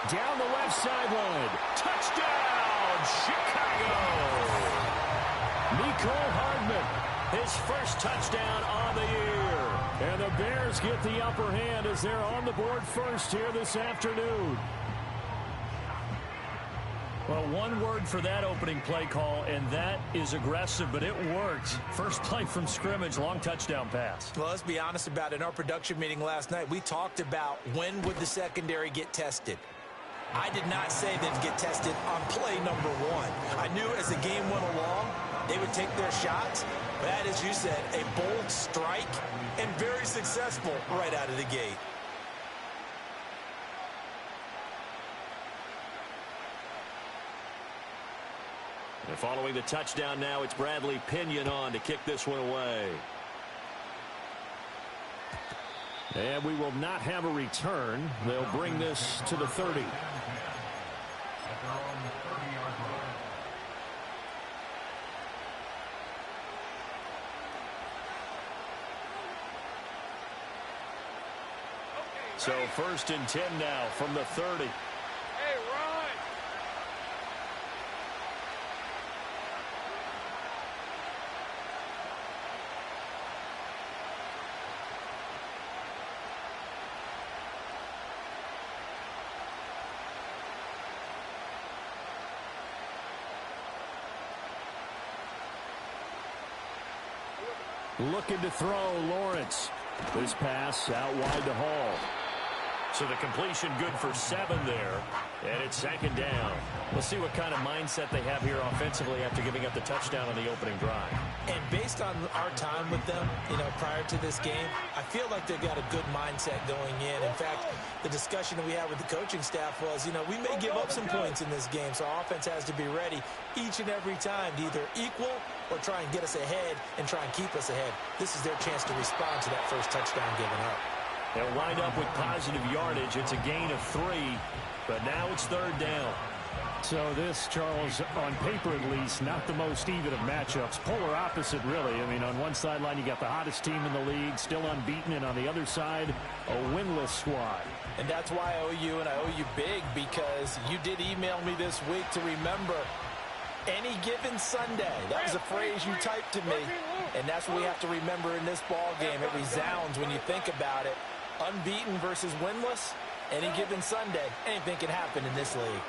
Down the left sideline. Touchdown, Chicago! Mecole Hardman, his first touchdown on the year. And the Bears get the upper hand as they're on the board first here this afternoon. Well, one word for that opening play call, and that is aggressive, but it worked. First play from scrimmage, long touchdown pass. Well, let's be honest about it. In our production meeting last night, we talked about when would the secondary get tested. I did not say they'd get tested on play number one. I knew as the game went along, they would take their shots. But that, as you said, a bold strike and very successful right out of the gate. And following the touchdown now, it's Bradley Pinion on to kick this one away. And we will not have a return. They'll bring this to the 30. So 1st and 10 now from the 30. Hey, Ron! Looking to throw, Lawrence. This pass out wide to Hall. So the completion good for 7 there. And it's 2nd down. We'll see what kind of mindset they have here offensively after giving up the touchdown on the opening drive. And based on our time with them, prior to this game, I feel like they've got a good mindset going in. In fact, the discussion that we had with the coaching staff was, we may give up some points in this game, so our offense has to be ready each and every time to either equal or try and get us ahead and try and keep us ahead. This is their chance to respond to that first touchdown given up. They'll wind up with positive yardage. It's a gain of 3, but now it's 3rd down. So this, Charles, on paper at least, not the most even of matchups. Polar opposite, really. I mean, on one sideline, you got the hottest team in the league, still unbeaten, and on the other side, a winless squad. And that's why I owe you, and I owe you big, because you did email me this week to remember any given Sunday. That was a phrase you typed to me, and that's what we have to remember in this ball game. It resounds when you think about it. Unbeaten versus winless, any given Sunday, anything can happen in this league.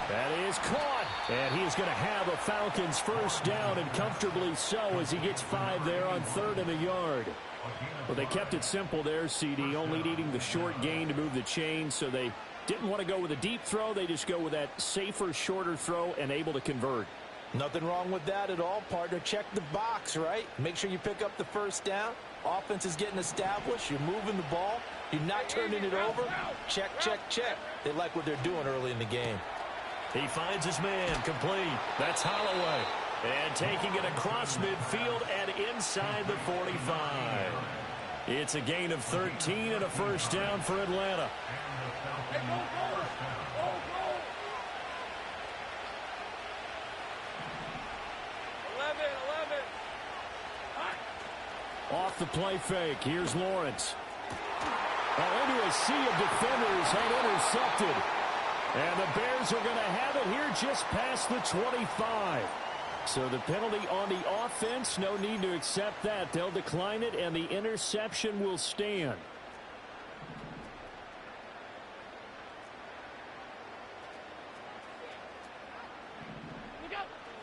That is caught, and he is going to have a Falcons first down, and comfortably so, as he gets 5 there on 3rd and a yard. Well, they kept it simple there, CD, only needing the short gain to move the chain, so they didn't want to go with a deep throw. They just go with that safer, shorter throw and able to convert. Nothing wrong with that at all, partner. Check the box, right? Make sure you pick up the first down. Offense is getting established. You're moving the ball. You're not turning it over. Check, check, check. They like what they're doing early in the game. He finds his man complete. That's Holloway. And taking it across midfield and inside the 45. It's a gain of 13 and a first down for Atlanta. Off the play fake. Here's Lawrence. Into a sea of defenders and intercepted. And the Bears are going to have it here just past the 25. So the penalty on the offense, no need to accept that. They'll decline it, and the interception will stand.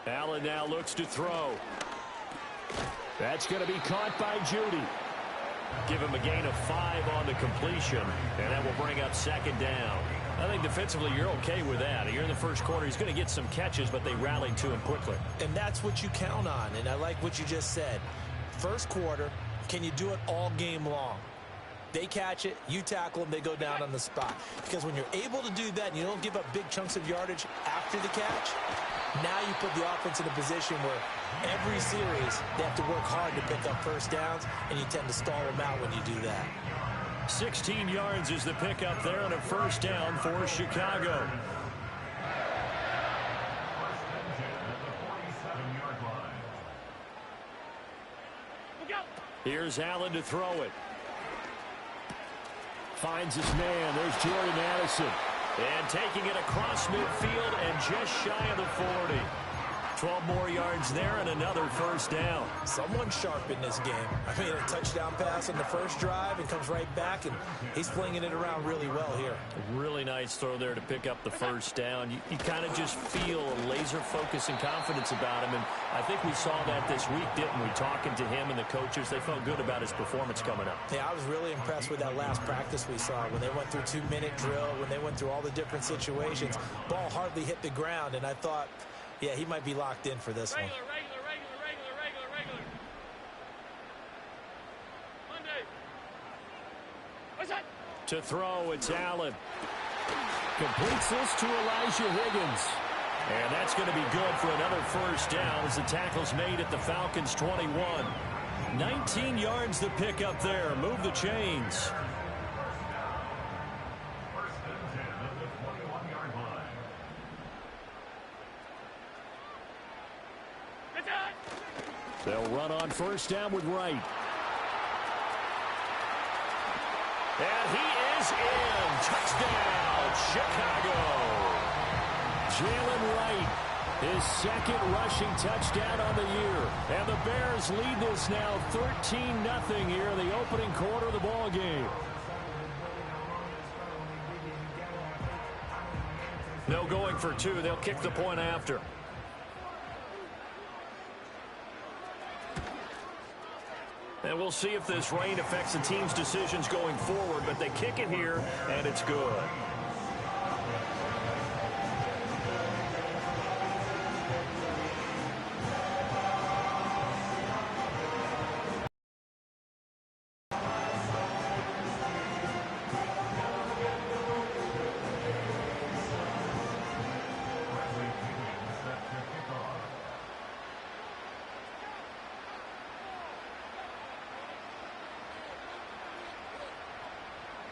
Allen now looks to throw. That's going to be caught by Judy. Give him a gain of 5 on the completion, and that will bring up 2nd down. I think defensively you're okay with that. You're in the first quarter. He's going to get some catches, but they rallied to him quickly. And that's what you count on, and I like what you just said. First quarter, can you do it all game long? They catch it, you tackle them, they go down on the spot. Because when you're able to do that and you don't give up big chunks of yardage after the catch, now you put the offense in a position where every series they have to work hard to pick up first downs, and you tend to stall them out when you do that. 16 yards is the pickup there on a first down for Chicago. Here's Allen to throw it. Finds his man. There's Jordan Addison. And taking it across midfield and just shy of the 40. 12 more yards there and another first down. Someone sharp in this game. I mean, a touchdown pass on the first drive and comes right back, and he's flinging it around really well here. Really nice throw there to pick up the first down. You kind of just feel a laser focus and confidence about him, and I think we saw that this week, didn't we? Talking to him and the coaches, they felt good about his performance coming up. Yeah, I was really impressed with that last practice we saw when they went through 2-minute drill, when they went through all the different situations. Ball hardly hit the ground, and I thought, yeah, he might be locked in for this one. Regular. Monday. What's that? To throw, it's Allen. Completes this to Elijah Higgins. And that's going to be good for another first down as the tackle's made at the Falcons' 21. 19 yards to pick up there. Move the chains. They'll run on first down with Wright. And he is in. Touchdown, Chicago. Jalen Wright, his second rushing touchdown on the year. And the Bears lead this now 13-0 here in the opening quarter of the ball game. No going for two. They'll kick the point after. And we'll see if this rain affects the team's decisions going forward, but they kick it here, and it's good.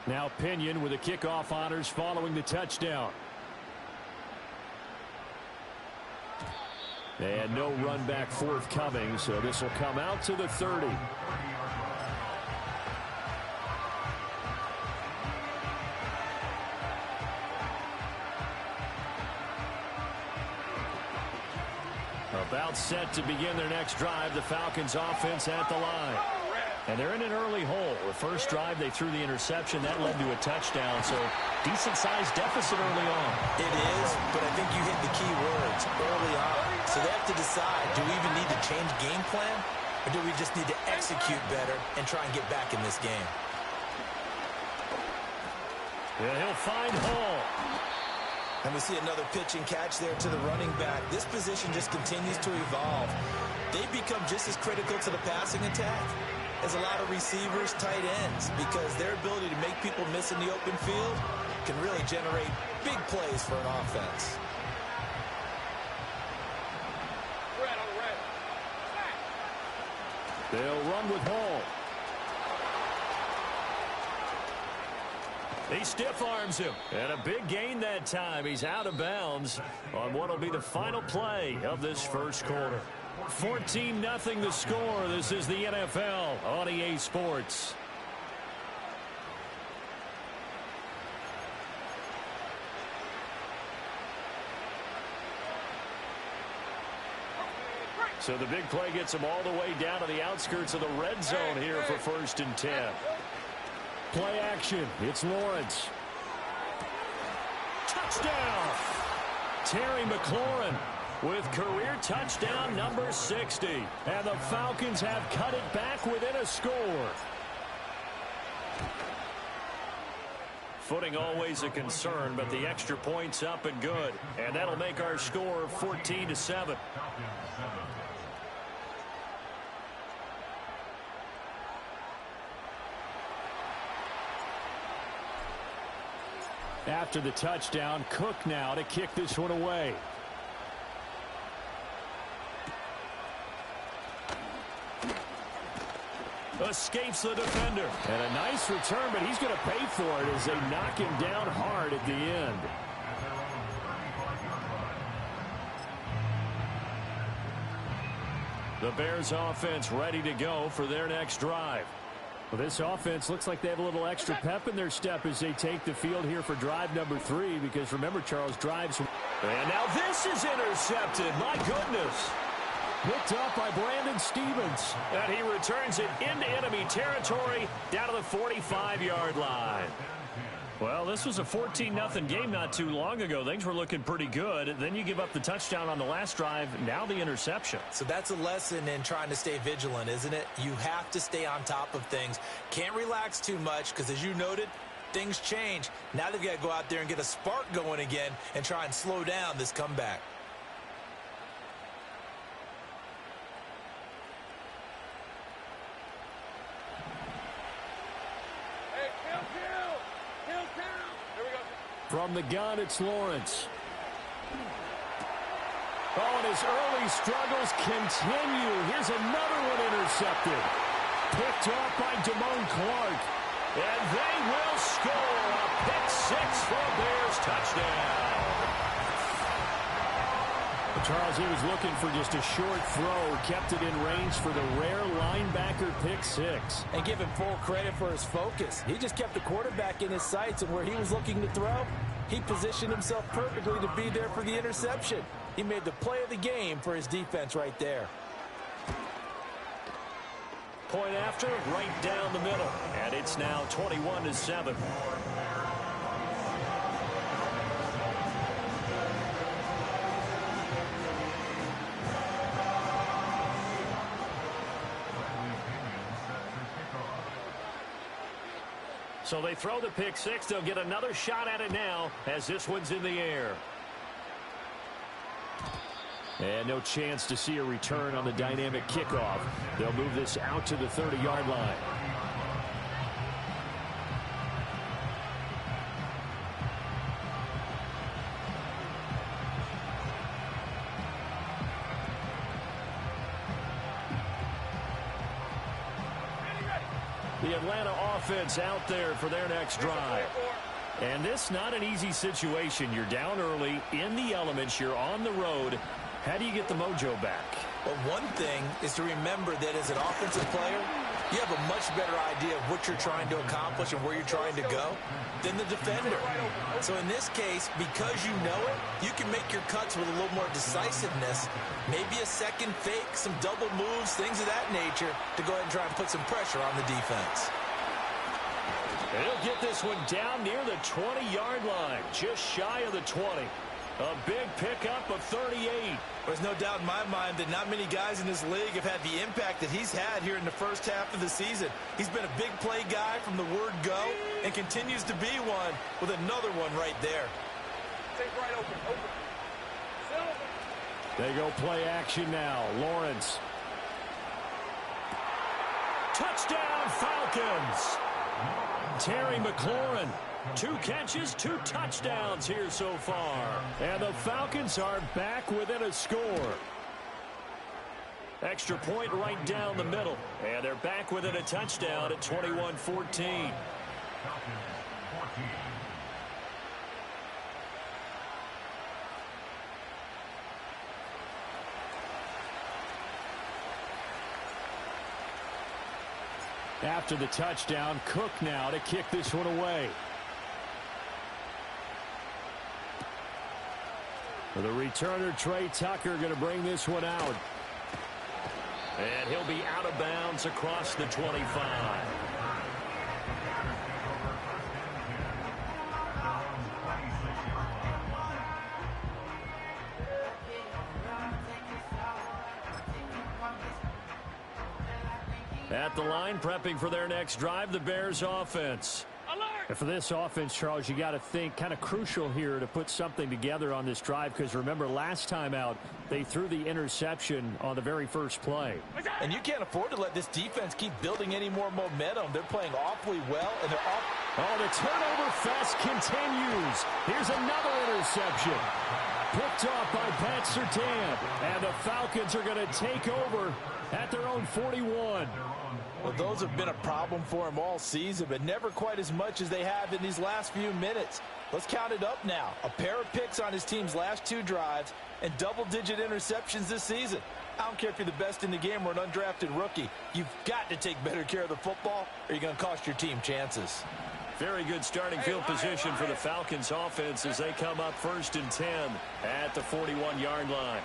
Now Pinion with the kickoff honors following the touchdown. And no run back forthcoming, so this will come out to the 30. About set to begin their next drive, the Falcons offense at the line. And they're in an early hole. The first drive, they threw the interception. That led to a touchdown, so decent-sized deficit early on. It is, but I think you hit the key words early on. So they have to decide, do we even need to change game plan, or do we just need to execute better and try and get back in this game? Yeah, he'll find Hall. And we see another pitch and catch there to the running back. This position just continues to evolve. They become just as critical to the passing attack as a lot of receivers, tight ends, because their ability to make people miss in the open field can really generate big plays for an offense. They'll run with Hall. He stiff arms him. And a big gain that time. He's out of bounds on what will be the final play of this first quarter. 14-0 the score. This is the NFL on EA Sports. So the big play gets them all the way down to the outskirts of the red zone here for 1st and 10. Play action. It's Lawrence. Touchdown! Terry McLaurin with career touchdown number 60. And the Falcons have cut it back within a score. Footing always a concern, but the extra point's up and good. And that'll make our score 14-7. After the touchdown, Cook now to kick this one away. Escapes the defender. And a nice return, but he's going to pay for it as they knock him down hard at the end. The Bears offense ready to go for their next drive. Well, this offense looks like they have a little extra pep in their step as they take the field here for drive number 3, because remember, Charles, drives. And now this is intercepted. My goodness. Picked up by Brandon Stevens. And he returns it into enemy territory down to the 45-yard line. Well, this was a 14-0 game not too long ago. Things were looking pretty good. Then you give up the touchdown on the last drive. Now the interception. So that's a lesson in trying to stay vigilant, isn't it? You have to stay on top of things. Can't relax too much because, as you noted, things change. Now they've got to go out there and get a spark going again and try and slow down this comeback. From the gun, it's Lawrence. Oh, and his early struggles continue. Here's another one intercepted. Picked off by Damone Clark. And they will score a pick-6 for a Bears touchdown. Charles, he was looking for just a short throw, kept it in range for the rare linebacker pick-6. And give him full credit for his focus. He just kept the quarterback in his sights, and where he was looking to throw, he positioned himself perfectly to be there for the interception. He made the play of the game for his defense right there. Point after, right down the middle. And it's now 21-7. So they throw the pick-6. They'll get another shot at it now as this one's in the air. And no chance to see a return on the dynamic kickoff. They'll move this out to the 30-yard line. The Atlanta offense out there for their next drive. And this not an easy situation. You're down early, in the elements, you're on the road. How do you get the mojo back? Well, one thing is to remember that as an offensive player, you have a much better idea of what you're trying to accomplish and where you're trying to go than the defender. So in this case, because you know it, you can make your cuts with a little more decisiveness, maybe a second fake, some double moves, things of that nature, to go ahead and try and put some pressure on the defense. And he'll get this one down near the 20-yard line, just shy of the 20. A big pickup of 38. There's no doubt in my mind that not many guys in this league have had the impact that he's had here in the first half of the season. He's been a big play guy from the word go and continues to be one with another one right there. Take right open. They go play action now. Lawrence. Touchdown, Falcons. Terry McLaurin. 2 catches, 2 touchdowns here so far. And the Falcons are back within a score. Extra point right down the middle. And they're back within a touchdown at 21-14. After the touchdown, Cook now to kick this one away. The returner, Trey Tucker, going to bring this one out. And he'll be out of bounds across the 25. At the line, prepping for their next drive, the Bears offense. And for this offense, Charles, you got to think kind of crucial here to put something together on this drive, because remember, last time out, they threw the interception on the very first play. And you can't afford to let this defense keep building any more momentum. They're playing awfully well, and they're off. Oh, the turnover fest continues. Here's another interception. Picked off by Pat Surtain. And the Falcons are going to take over at their own 41. Well, those have been a problem for him all season, but never quite as much as they have in these last few minutes. Let's count it up now. A pair of picks on his team's last 2 drives and double-digit interceptions this season. I don't care if you're the best in the game or an undrafted rookie. You've got to take better care of the football or you're going to cost your team chances. Very good starting field position for the Falcons offense as they come up 1st and 10 at the 41-yard line.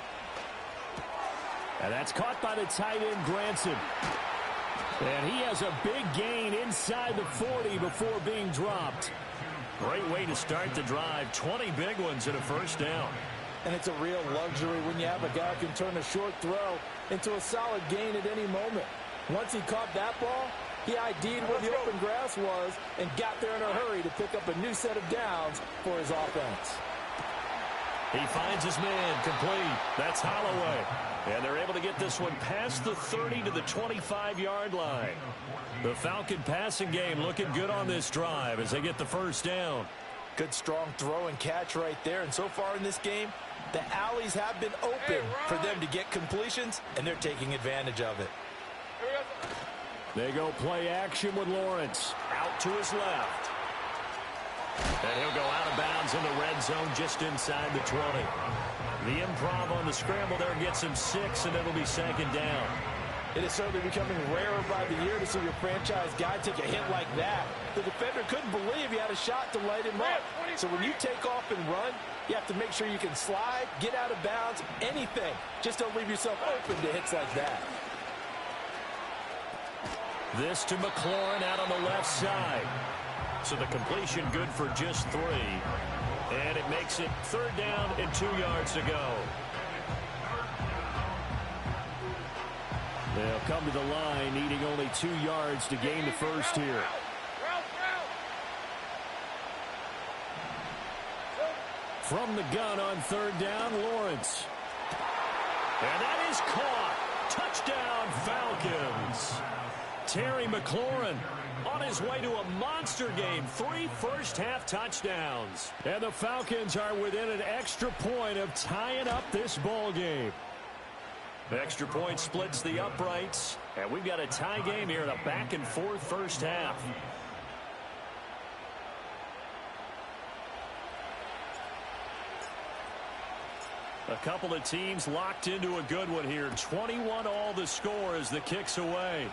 And that's caught by the tight end, Granson. And he has a big gain inside the 40 before being dropped. Great way to start the drive. 20 big ones and a first down. And it's a real luxury when you have a guy who can turn a short throw into a solid gain at any moment. Once he caught that ball, he ID'd where the open grass was and got there in a hurry to pick up a new set of downs for his offense. He finds his man complete. That's Holloway. And they're able to get this one past the 30 to the 25-yard line. The Falcon passing game looking good on this drive as they get the first down. Good strong throw and catch right there. And so far in this game, the alleys have been open for them to get completions, and they're taking advantage of it. They go play action with Lawrence. Out to his left. And he'll go out of bounds in the red zone just inside the 20. The improv on the scramble there gets him 6, and it'll be 2nd down. It is certainly becoming rarer by the year to see your franchise guy take a hit like that. The defender couldn't believe he had a shot to light him up. So when you take off and run, you have to make sure you can slide, get out of bounds, anything. Just don't leave yourself open to hits like that. This to McLaurin out on the left side. So the completion good for just 3. And it makes it 3rd down and 2 yards to go. They'll come to the line needing only 2 yards to gain the first here. From the gun on 3rd down, Lawrence. And that is caught. Touchdown, Falcons. Terry McLaurin on his way to a monster game. 3 first-half touchdowns. And the Falcons are within an extra point of tying up this ball game. Extra point splits the uprights. And we've got a tie game here in a back-and-forth first half. A couple of teams locked into a good one here. 21 all the score as the kick's away.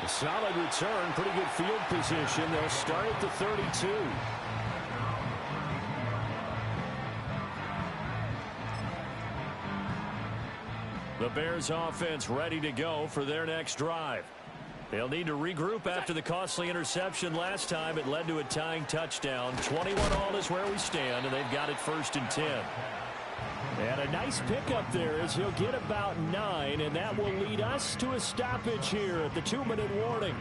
A solid return, pretty good field position. They'll start at the 32. The Bears offense ready to go for their next drive. They'll need to regroup after the costly interception last time. It led to a tying touchdown. 21 all is where we stand, and they've got it 1st and 10. And a nice pickup there as he'll get about 9, and that will lead us to a stoppage here at the 2-minute warning.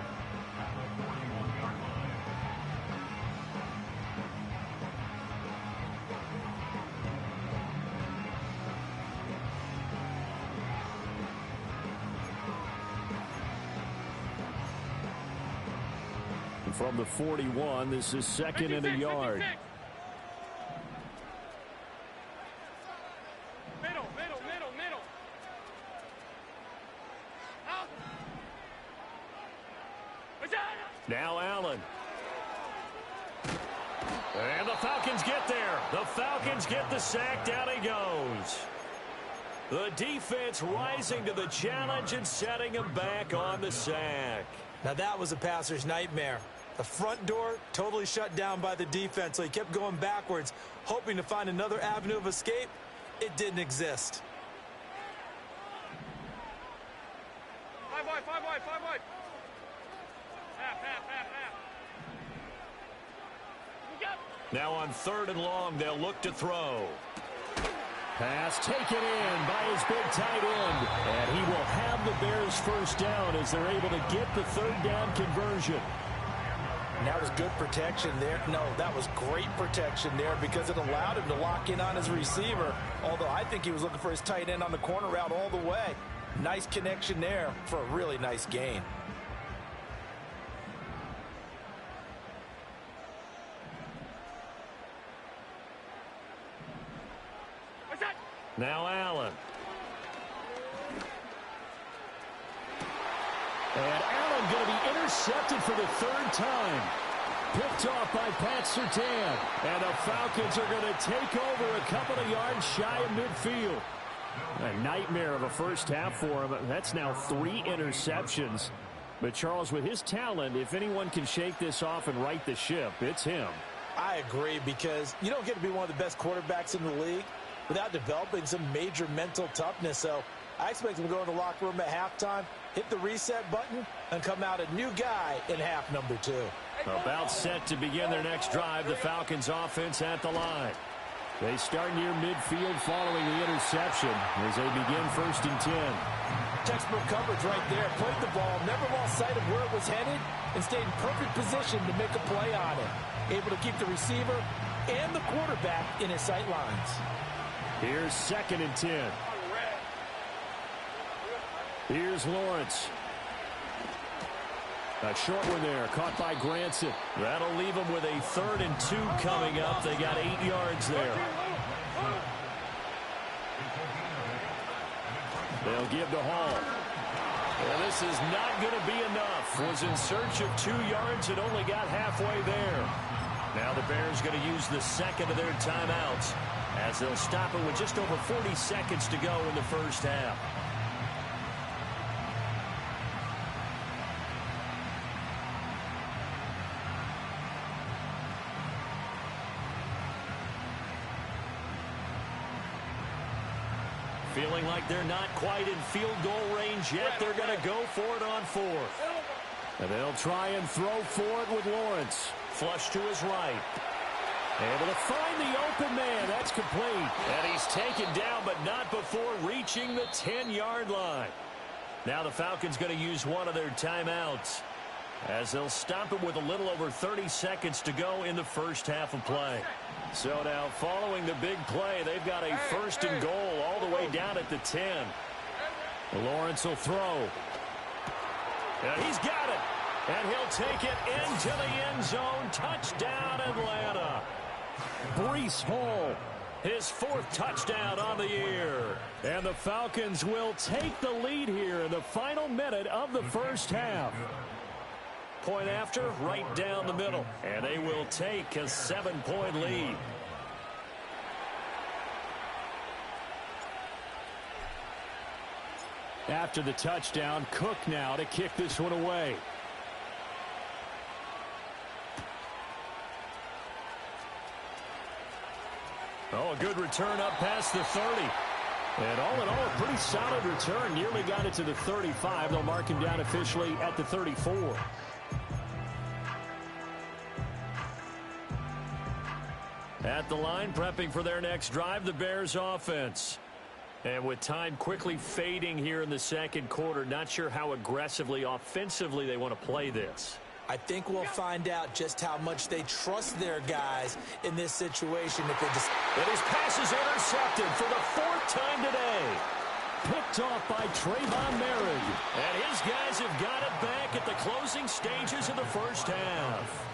And from the 41, this is 2nd and a yard. Now Allen. And the Falcons get there. The Falcons get the sack. Down he goes. The defense rising to the challenge and setting him back on the sack. Now that was a passer's nightmare. The front door totally shut down by the defense, so he kept going backwards, hoping to find another avenue of escape. It didn't exist. 5 wide, 5 wide, 5 wide. Now on 3rd and long, they'll look to throw. Pass taken in by his big tight end. And he will have the Bears first down as they're able to get the 3rd down conversion. And that was good protection there. No, that was great protection there because it allowed him to lock in on his receiver. Although I think he was looking for his tight end on the corner route all the way. Nice connection there for a really nice gain. Now Allen. And Allen going to be intercepted for the 3rd time. Picked off by Pat Surtain. And the Falcons are going to take over a couple of yards shy of midfield. A nightmare of a first half for him. That's now 3 interceptions. But Charles, with his talent, if anyone can shake this off and right the ship, it's him. I agree, because you don't get to be one of the best quarterbacks in the league without developing some major mental toughness. So I expect him to go in the locker room at halftime, hit the reset button, and come out a new guy in half number 2. About set to begin their next drive, the Falcons offense at the line. They start near midfield following the interception as they begin 1st and 10. Textbook coverage right there. Played the ball, never lost sight of where it was headed, and stayed in perfect position to make a play on it. Able to keep the receiver and the quarterback in his sight lines. Here's 2nd and 10. Here's Lawrence. A short one there, caught by Granson. That'll leave them with a 3rd and 2 coming up. They got 8 yards there. They'll give to Hall. Well, this is not going to be enough. Was in search of 2 yards and only got halfway there. Now the Bears going to use the 2nd of their timeouts as they'll stop it with just over 40 seconds to go in the first half. Feeling like they're not quite in field goal range yet. They're going to go for it on 4th. And they'll try and throw for it with Lawrence. Flush to his right. Able to find the open man. That's complete. And he's taken down, but not before reaching the 10-yard line. Now the Falcons going to use one of their timeouts as they'll stop it with a little over 30 seconds to go in the first half of play. So now following the big play, they've got a 1st and goal all the way down at the 10. Lawrence will throw. And he's got it. And he'll take it into the end zone. Touchdown, Atlanta. Breece Hall, his 4th touchdown on the year. And the Falcons will take the lead here in the final minute of the first half. Point after, right down the middle. And they will take a 7-point lead. After the touchdown, Cook now to kick this one away. Oh, a good return up past the 30. And all in all, a pretty solid return. Nearly got it to the 35. They'll mark him down officially at the 34. At the line, prepping for their next drive, the Bears offense. And with time quickly fading here in the second quarter, not sure how aggressively, offensively they want to play this. I think we'll find out just how much they trust their guys in this situation. If they just... And his pass is intercepted for the 4th time today. Picked off by Trayvon Merritt. And his guys have got it back at the closing stages of the first half.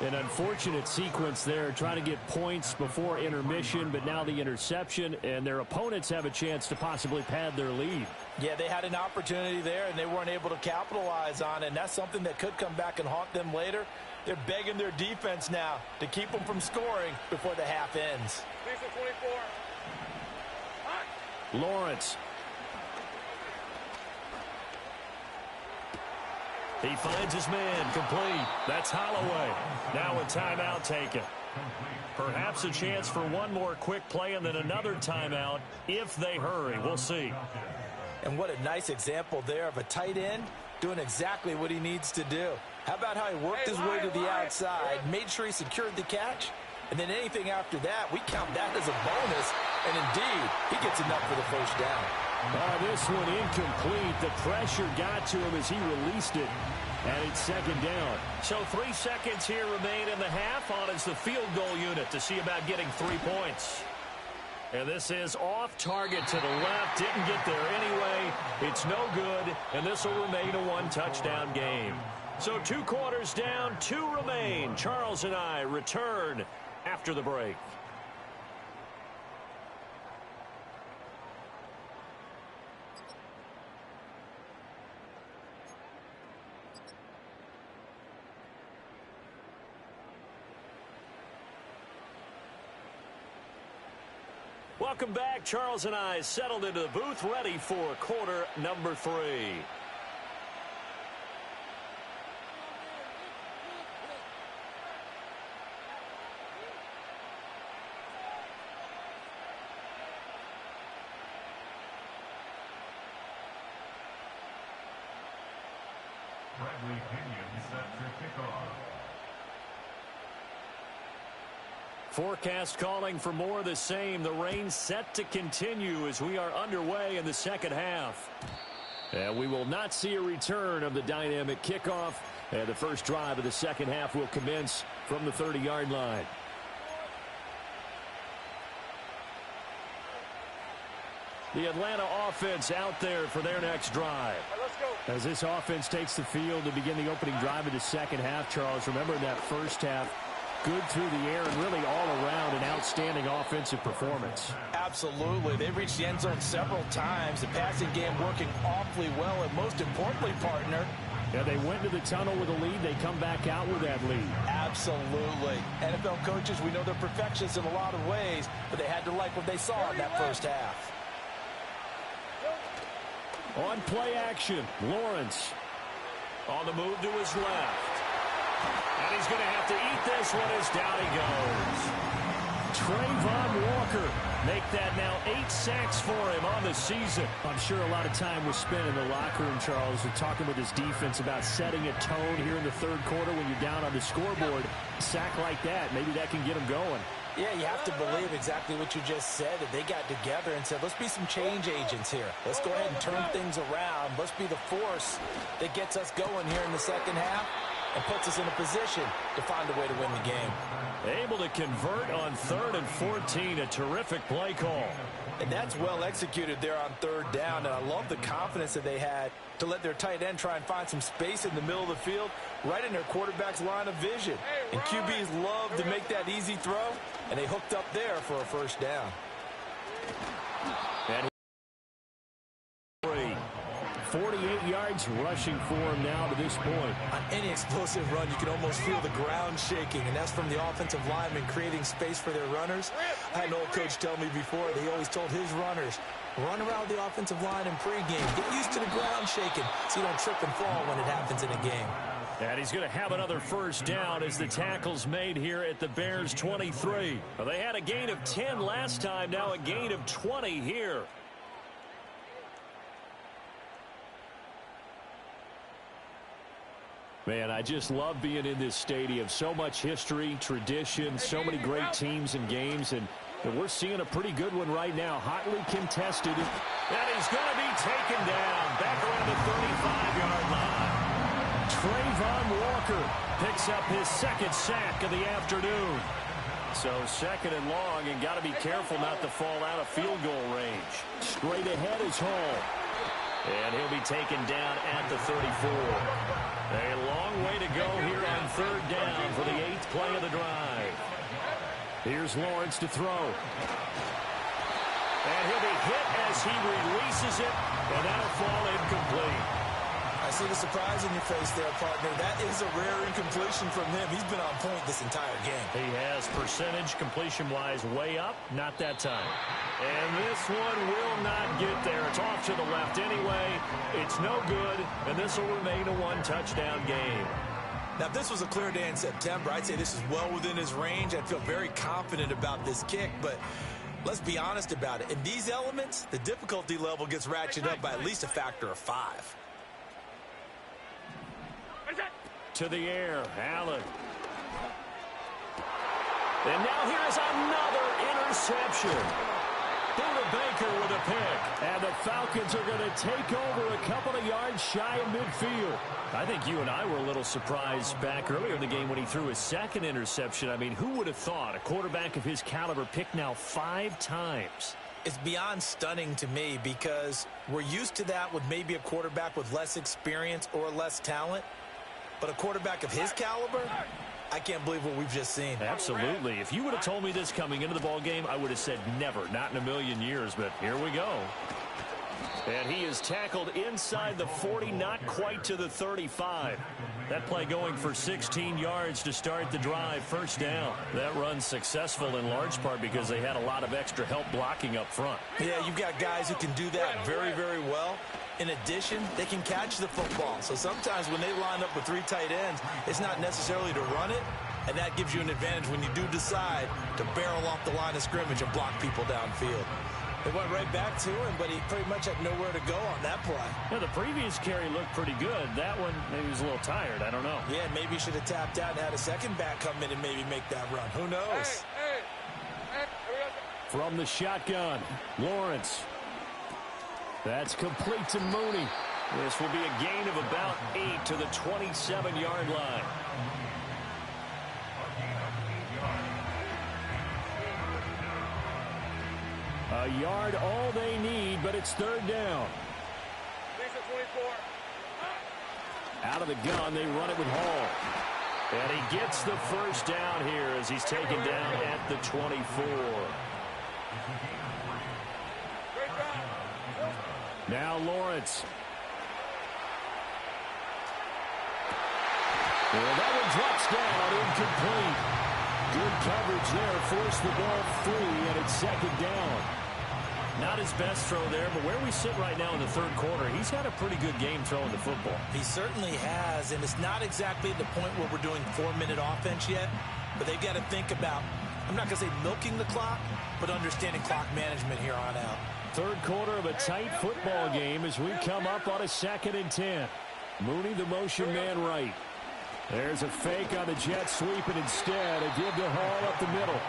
An unfortunate sequence there, trying to get points before intermission, but now the interception, and their opponents have a chance to possibly pad their lead. Yeah, they had an opportunity there, and they weren't able to capitalize on it, and that's something that could come back and haunt them later. They're begging their defense now to keep them from scoring before the half ends. 24. Lawrence. He finds his man, complete. That's Holloway. Now a timeout taken. Perhaps a chance for one more quick play and then another timeout if they hurry. We'll see. And what a nice example there of a tight end doing exactly what he needs to do. How about how he worked his way to the outside, made sure he secured the catch, and then anything after that, we count that as a bonus. And indeed, he gets enough for the first down. This one incomplete. The pressure got to him as he released it. And it's 2nd down. So 3 seconds here remain in the half. On is the field goal unit to see about getting 3 points. And this is off target to the left. Didn't get there anyway. It's no good. And this will remain a 1-touchdown game. So 2 quarters down, 2 remain. Charles and I return after the break. welcome back. Charles and I settled into the booth, ready for quarter number 3. Forecast calling for more of the same. The rain set to continue as we are underway in the second half. And we will not see a return of the dynamic kickoff. And the first drive of the second half will commence from the 30-yard line. The Atlanta offense out there for their next drive. Let's go. As this offense takes the field to begin the opening drive of the second half, Charles, remember that first half, good through the air and really all around an outstanding offensive performance. Absolutely. They reached the end zone several times. The passing game working awfully well, and most importantly, partner, yeah, they went to the tunnel with a lead. They come back out with that lead. Absolutely. NFL coaches, we know they're perfectionists in a lot of ways, but they had to like what they saw in that first half. On play action, Lawrence on the move to his left. And he's going to have to eat this one as down he goes. Trayvon Walker make that now 8 sacks for him on the season. I'm sure a lot of time was spent in the locker room, Charles, and talking with his defense about setting a tone here in the third quarter when you're down on the scoreboard. A sack like that, maybe that can get him going. Yeah, you have to believe exactly what you just said, that they got together and said, let's be some change agents here. Let's go ahead and turn things around. Let's be the force that gets us going here in the second half and puts us in a position to find a way to win the game. Able to convert on 3rd and 14, a terrific play call. And that's well executed there on 3rd down, and I love the confidence that they had to let their tight end try and find some space in the middle of the field, right in their quarterback's line of vision. And QBs love to make that easy throw, and they hooked up there for a first down. And 48 yards rushing for him now to this point. On any explosive run, you can almost feel the ground shaking, and that's from the offensive linemen creating space for their runners. I had an old coach tell me before, he always told his runners, run around the offensive line in pregame. Get used to the ground shaking so you don't trip and fall when it happens in a game. And he's going to have another first down as the tackle's made here at the Bears' 23. Well, they had a gain of 10 last time, now a gain of 20 here. Man, I just love being in this stadium. So much history, tradition, so many great teams and games, and we're seeing a pretty good one right now. Hotly contested. And he's going to be taken down back around the 35-yard line. Trayvon Walker picks up his 2nd sack of the afternoon. So 2nd and long, and got to be careful not to fall out of field goal range. Straight ahead is Hall. And he'll be taken down at the 34. A long way to go here on 3rd down for the 8th play of the drive. Here's Lawrence to throw. And he'll be hit as he releases it, and that'll fall incomplete. I see the surprise in your face there, partner. That is a rare incompletion from him. He's been on point this entire game. He has percentage completion-wise way up, not that time. And this one will not get there. It's off to the left anyway. It's no good, and this will remain a 1-touchdown game. Now, if this was a clear day in September, I'd say this is well within his range. I'd feel very confident about this kick, but let's be honest about it. In these elements, the difficulty level gets ratcheted up by at least a factor of 5. To the air, Allen. And now here's another interception. Buda Baker with a pick. And the Falcons are going to take over a couple of yards shy of midfield. I think you and I were a little surprised back earlier in the game when he threw his 2nd interception. I mean, who would have thought a quarterback of his caliber picked now 5 times? It's beyond stunning to me because we're used to that with maybe a quarterback with less experience or less talent. But a quarterback of his caliber, I can't believe what we've just seen. Absolutely. If you would have told me this coming into the ball game, I would have said never, not in a million years. But here we go. And he is tackled inside the 40, not quite to the 35. That play going for 16 yards to start the drive. First down. That run's successful in large part because they had a lot of extra help blocking up front. Yeah, you've got guys who can do that very, very well. In addition, they can catch the football. So sometimes when they line up with 3 tight ends, it's not necessarily to run it, and that gives you an advantage when you do decide to barrel off the line of scrimmage and block people downfield. It went right back to him, but he pretty much had nowhere to go on that play. Yeah, the previous carry looked pretty good. That one, maybe he was a little tired. I don't know. Yeah, maybe he should have tapped out and had a second back come in and maybe make that run. Who knows? From the shotgun, Lawrence. That's complete to Mooney. This will be a gain of about 8 to the 27-yard line. A yard all they need, but it's third down. Out of the gun, they run it with Hall. And he gets the first down here as he's taken down at the 24. Now Lawrence. Well, that one drops down, incomplete. Good coverage there, forced the ball free, and it's second down. Not his best throw there, but where we sit right now in the third quarter, he's had a pretty good game throwing the football. He certainly has, and it's not exactly the point where we're doing 4-minute offense yet, but they've got to think about, I'm not going to say milking the clock, but understanding clock management here on out. Third quarter of a tight football game as we come up on a 2nd and 10. Mooney, the motion man right. There's a fake on the jet sweep, and instead a give to Hall up the middle.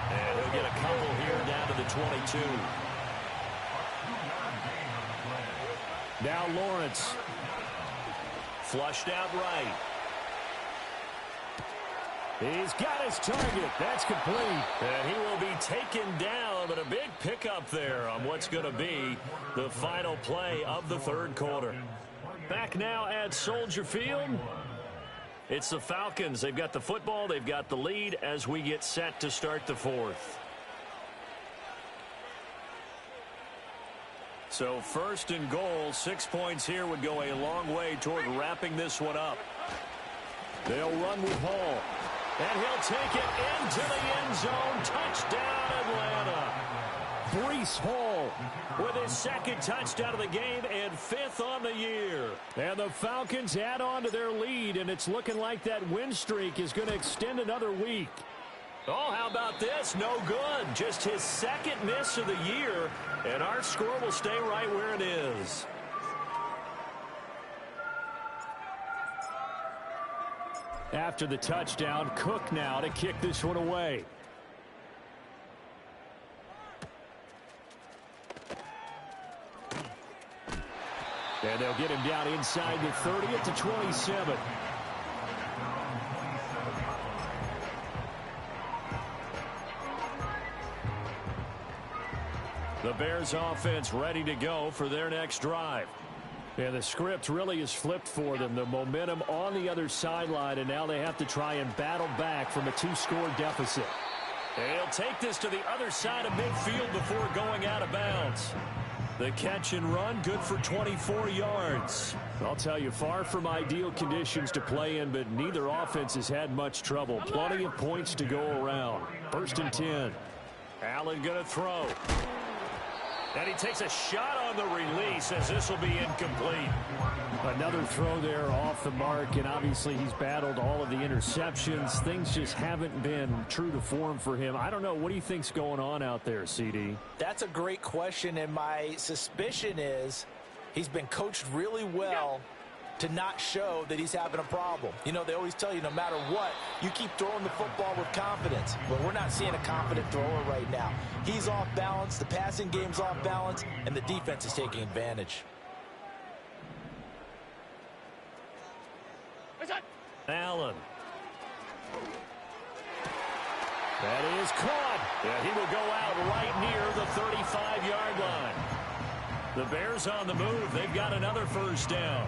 And he'll get a couple here down to the 22. Now Lawrence. Flushed out right. He's got his target. That's complete. And he will be taken down, but a big pickup there on what's going to be the final play of the third quarter. Back now at Soldier Field. It's the Falcons. They've got the football. They've got the lead as we get set to start the fourth. So 1st and goal, 6 points here would go a long way toward wrapping this one up. They'll run with Hall. And he'll take it into the end zone. Touchdown, Atlanta. Breece Hall with his 2nd touchdown of the game and 5th on the year. And the Falcons add on to their lead, and it's looking like that win streak is going to extend another week. Oh, how about this? No good. Just his 2nd miss of the year, and our score will stay right where it is. After the touchdown, Cook now to kick this one away. And they'll get him down inside the 30 at the 27. The Bears offense ready to go for their next drive. And the script really is flipped for them. The momentum on the other sideline, and now they have to try and battle back from a 2-score deficit. And he'll take this to the other side of midfield before going out of bounds. The catch and run, good for 24 yards. I'll tell you, far from ideal conditions to play in, but neither offense has had much trouble. Plenty of points to go around. 1st and 10. Allen going to throw. And he takes a shot on the release as this will be incomplete. Another throw there off the mark, and obviously he's battled all of the interceptions. Things just haven't been true to form for him. I don't know. What do you think's going on out there, CD? That's a great question, and my suspicion is he's been coached really well to not show that he's having a problem. You know, they always tell you no matter what, you keep throwing the football with confidence. But we're not seeing a confident thrower right now. He's off balance, the passing game's off balance, and the defense is taking advantage. Allen. That is caught. And he will go out right near the 35-yard line. The Bears on the move. They've got another first down.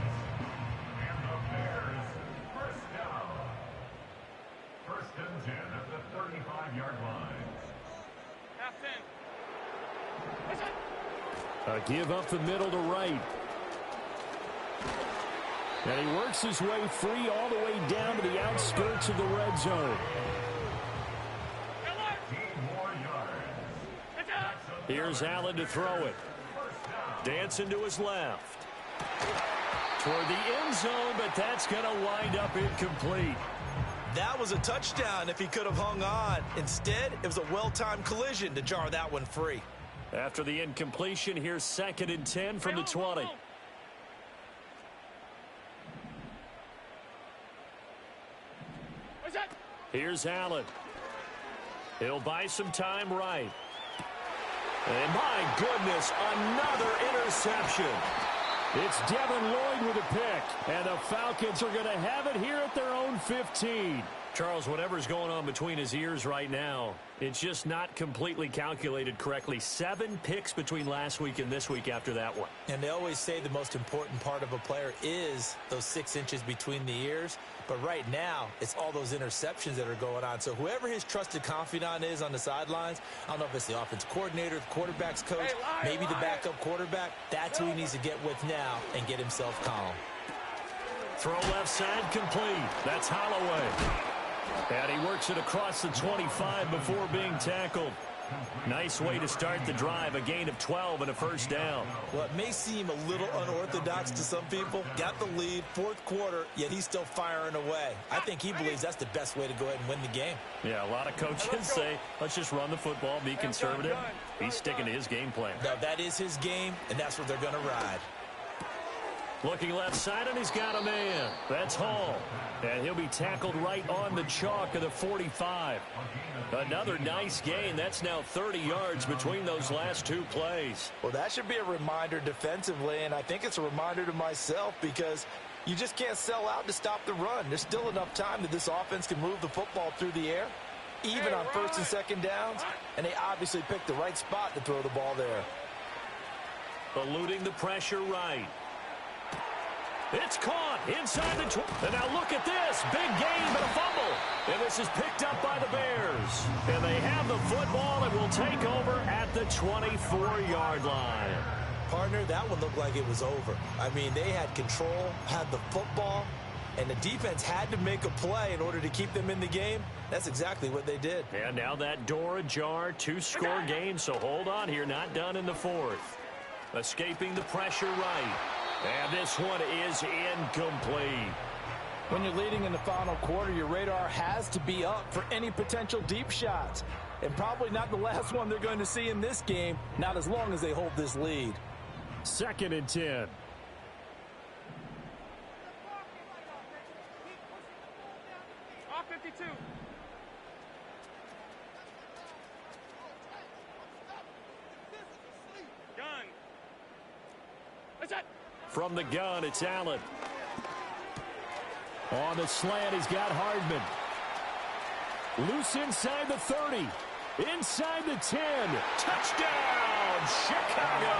A give up the middle to right. And he works his way free all the way down to the outskirts of the red zone. Here's Allen to throw it. Dancing to his left. Toward the end zone, but that's going to wind up incomplete. That was a touchdown if he could have hung on. Instead, it was a well-timed collision to jar that one free. After the incompletion, here's 2nd and 10 from the 20. Here's Allen. He'll buy some time right. And my goodness, another interception. It's Devin Lloyd with a pick, and the Falcons are going to have it here at their own 15. Charles, whatever's going on between his ears right now, it's just not completely calculated correctly. 7 picks between last week and this week after that one. And they always say the most important part of a player is those 6 inches between the ears. But right now, it's all those interceptions that are going on. So whoever his trusted confidant is on the sidelines, I don't know if it's the offense coordinator, the quarterback's coach, maybe the backup quarterback, that's who he needs to get with now and get himself calm. Throw left side complete. That's Holloway. And he works it across the 25 before being tackled. Nice way to start the drive, a gain of 12 and a first down. Well, it may seem a little unorthodox to some people. Got the lead, 4th quarter, yet he's still firing away. I think he believes that's the best way to go ahead and win the game. Yeah, a lot of coaches say, let's just run the football, be conservative. He's sticking to his game plan. No, that is his game, and that's what they're going to ride. Looking left side, and he's got a man. That's Hall. And he'll be tackled right on the chalk of the 45. Another nice gain. That's now 30 yards between those last 2 plays. Well, that should be a reminder defensively, and I think it's a reminder to myself because you just can't sell out to stop the run. There's still enough time that this offense can move the football through the air, even on 1st and 2nd downs, and they obviously picked the right spot to throw the ball there. Eluding the pressure right. It's caught inside the 20. And now look at this. Big gain, but a fumble. And this is picked up by the Bears. And they have the football and will take over at the 24-yard line. Partner, that one looked like it was over. I mean, they had control, had the football, and the defense had to make a play in order to keep them in the game. That's exactly what they did. And now that door ajar, 2-score game. So hold on here, not done in the 4th. Escaping the pressure right. And this one is incomplete. When you're leading in the final quarter, your radar has to be up for any potential deep shots. And probably not the last one they're going to see in this game, not as long as they hold this lead. 2nd and 10. Off 52. Gun. What's that? From the gun, it's Allen. On the slant, he's got Hardman. Loose inside the 30. Inside the 10. Touchdown, Chicago!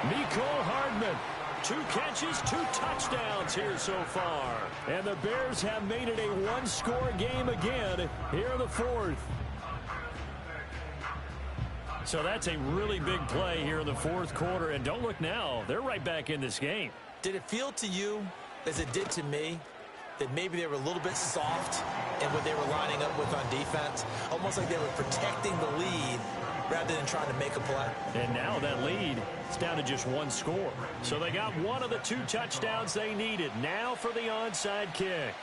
Mecole Hardman. 2 catches, 2 touchdowns here so far. And the Bears have made it a 1-score game again here in the 4th. So that's a really big play here in the 4th quarter. And don't look now, they're right back in this game. Did it feel to you, as it did to me, that maybe they were a little bit soft in what they were lining up with on defense? Almost like they were protecting the lead rather than trying to make a play. And now that lead is down to just 1 score. So they got one of the 2 touchdowns they needed. Now for the onside kick.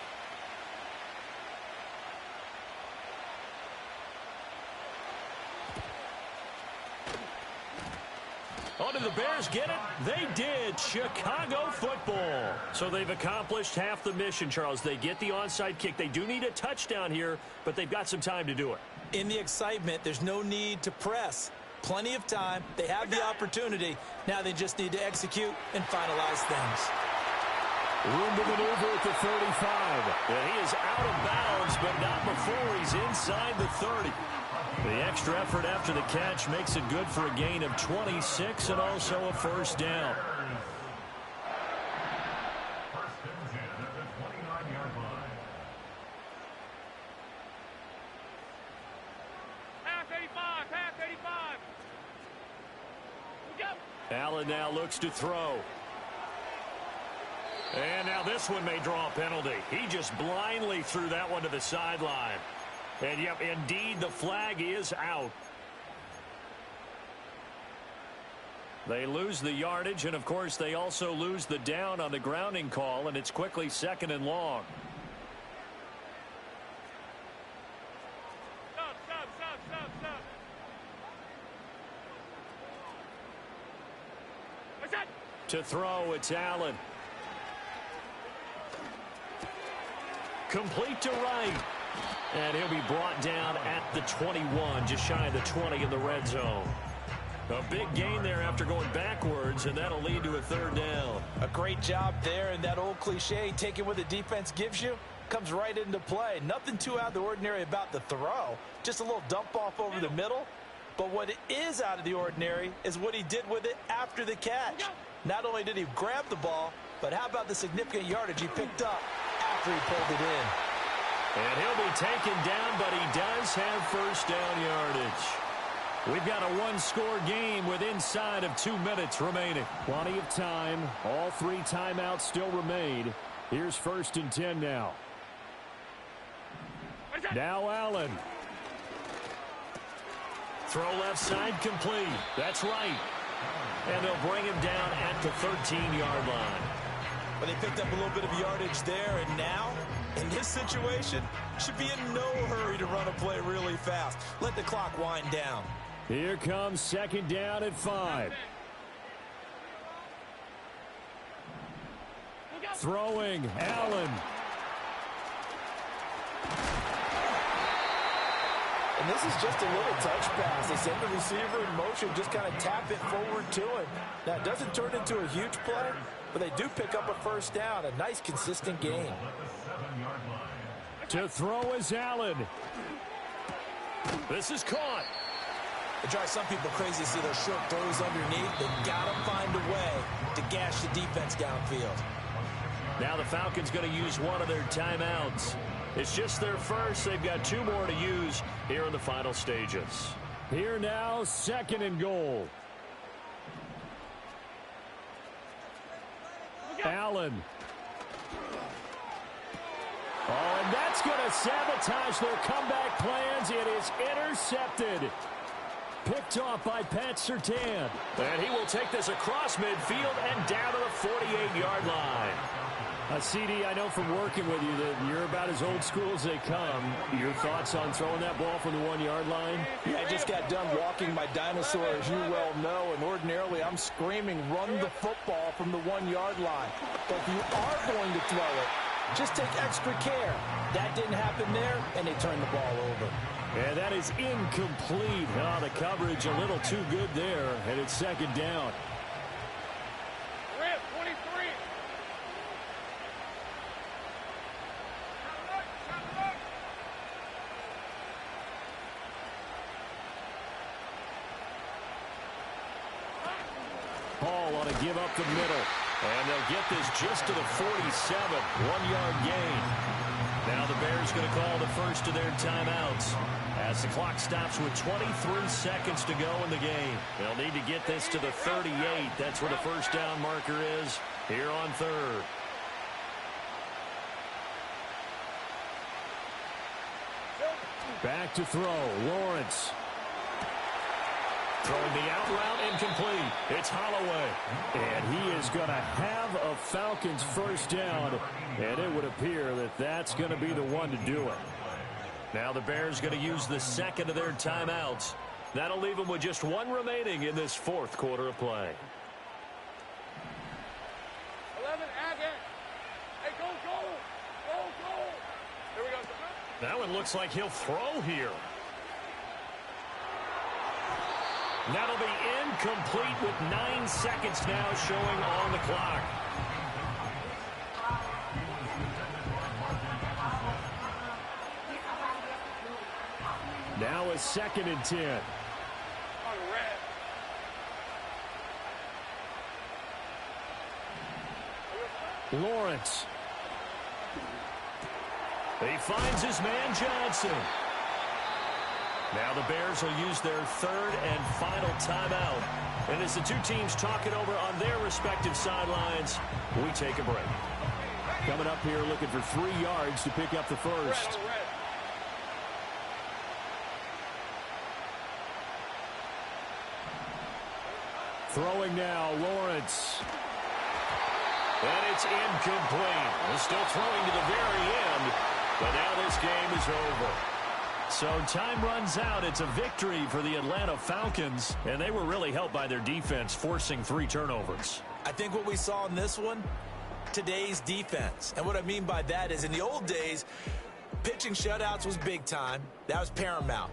Oh, did the Bears get it? They did. Chicago football. So they've accomplished half the mission, Charles. They get the onside kick. They do need a touchdown here, but they've got some time to do it. In the excitement, there's no need to press. Plenty of time. They have the opportunity. Now they just need to execute and finalize things. Room to maneuver at the 35. And he is out of bounds, but not before he's inside the 30. The extra effort after the catch makes it good for a gain of 26 and also a first down. Half 85, half 85. Allen now looks to throw. And now this one may draw a penalty. He just blindly threw that one to the sideline. And, yep, indeed, the flag is out. They lose the yardage, and, of course, they also lose the down on the grounding call, and it's quickly 2nd and long. Stop. To throw, it's Allen. Complete to Wright. And he'll be brought down at the 21, just shy of the 20 in the red zone. A big gain there after going backwards, and that'll lead to a 3rd down. A great job there, and that old cliche, taking what the defense gives you, comes right into play. Nothing too out of the ordinary about the throw. Just a little dump off over the middle. But what is out of the ordinary is what he did with it after the catch. Not only did he grab the ball, but how about the significant yardage he picked up after he pulled it in. And he'll be taken down, but he does have 1st down yardage. We've got a one-score game with inside of 2 minutes remaining. Plenty of time. All 3 timeouts still remain. Here's 1st and 10 now. Now Allen. Throw left side complete. That's right. And they'll bring him down at the 13-yard line. But they picked up a little bit of yardage there, and now, in this situation, should be in no hurry to run a play really fast. Let the clock wind down. Here comes 2nd down at 5. Throwing, Allen. And this is just a little touch pass. They send the receiver in motion, just kind of tap it forward to him. Now, it doesn't turn into a huge play, but they do pick up a 1st down. A nice, consistent gain. To throw is Allen. This is caught. It drives some people crazy to see those short throws underneath. They got to find a way to gash the defense downfield. Now the Falcons going to use one of their timeouts. It's just their first. They've got 2 more to use here in the final stages. Here now, 2nd and goal. Allen. Oh, and that's going to sabotage their comeback plans. It is intercepted. Picked off by Pat Surtain. And he will take this across midfield and down to the 48-yard line. CD, I know from working with you that you're about as old school as they come. Your thoughts on throwing that ball from the 1-yard line? Yeah, I just got done walking my dinosaur, as you well know, and ordinarily I'm screaming, run the football from the 1-yard line. But if you are going to throw it, just take extra care. That didn't happen there, and they turned the ball over. And that is incomplete. Oh, the coverage a little too good there, and it's 2nd down. Rip, 23. Hall ought to give up the middle. And they'll get this just to the 47, 1-yard gain. Now the Bears going to call the first of their timeouts as the clock stops with 23 seconds to go in the game. They'll need to get this to the 38. That's where the 1st down marker is here on 3rd. Back to throw. Lawrence. Throwing the out route incomplete. It's Holloway. And he is going to have a Falcons 1st down. And it would appear that that's going to be the one to do it. Now the Bears going to use the 2nd of their timeouts. That'll leave them with just 1 remaining in this 4th quarter of play. 11, Agate. Hey, go. Here we go. That one looks like he'll throw here. That'll be incomplete with 9 seconds now showing on the clock. Now a 2nd and 10. Lawrence. He finds his man Johnson. Now the Bears will use their 3rd and final timeout. And as the 2 teams talk it over on their respective sidelines, we take a break. Coming up here looking for 3 yards to pick up the first. Throwing now, Lawrence. And it's incomplete. They're still throwing to the very end, but now this game is over. So time runs out. It's a victory for the Atlanta Falcons, and they were really helped by their defense, forcing 3 turnovers. I think what we saw in this one, today's defense. And what I mean by that is in the old days, pitching shutouts was big time. That was paramount.